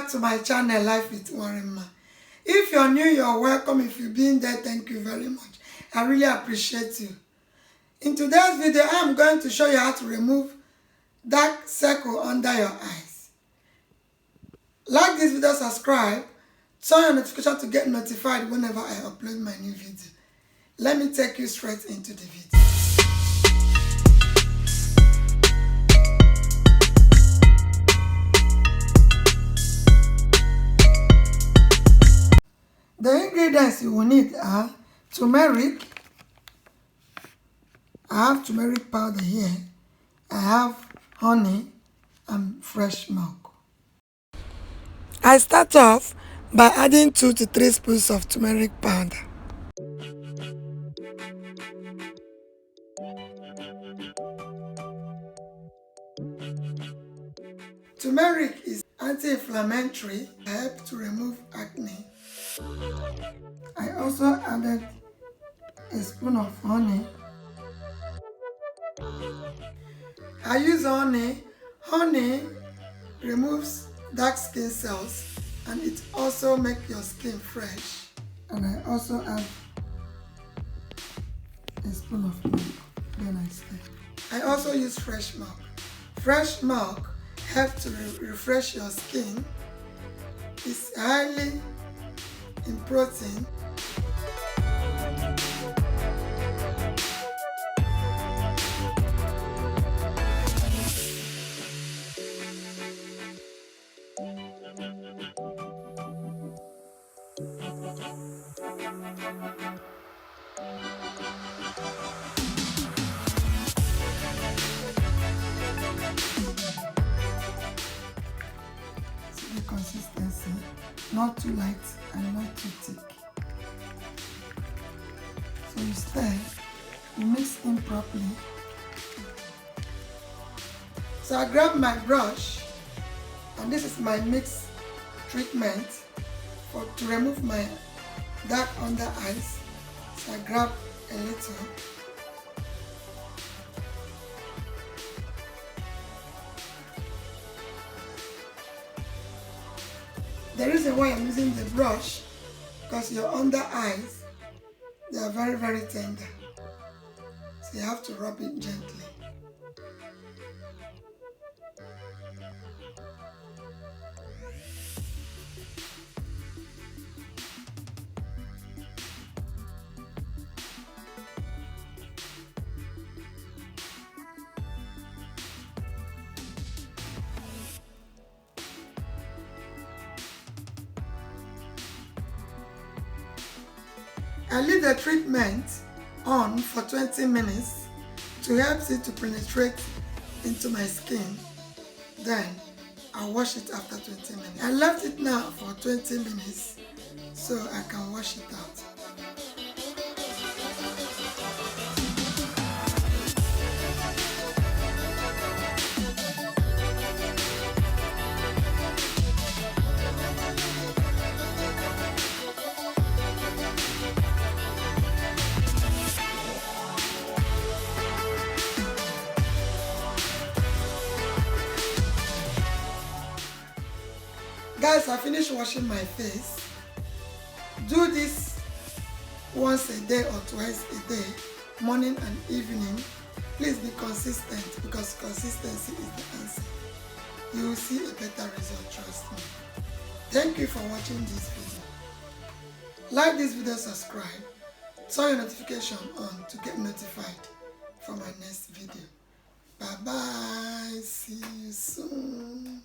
back to my channel, Life with Nwarinma. If you're new, you're welcome. If you've been there, thank you very much. I really appreciate you. In today's video, I'm going to show you how to remove dark circle under your eyes. Like this video, subscribe, turn on notification to get notified whenever I upload my new video. Let me take you straight into the video. The ingredients you will need are turmeric. I have turmeric powder here. I have honey and fresh milk. I start off by adding 2 to 3 spoons of turmeric powder. Turmeric is anti-inflammatory, helps to remove acne. I also added a spoon of honey. I use honey. Honey removes dark skin cells and it also makes your skin fresh. And I also add a spoon of milk. Then I stir. I also use fresh milk. Fresh milk helps to refresh your skin. It's highly in protein. See the consistency, not too light and not too thick. So you stir, you mix in properly. So I grab my brush, and this is my mix treatment to remove my dark under eyes. So I grab a little. The reason why I'm using the brush, because your under eyes, they are very, very tender. So you have to rub it gently. I leave the treatment on for 20 minutes to help it to penetrate into my skin. Then I wash it after 20 minutes. I left it now for 20 minutes so I can wash it out. Guys, I finished washing my face. Do this once a day or twice a day, morning and evening. Please be consistent because consistency is the answer. You will see a better result, trust me. Thank you for watching this video. Like this video, subscribe, turn your notification on to get notified for my next video. Bye bye, see you soon.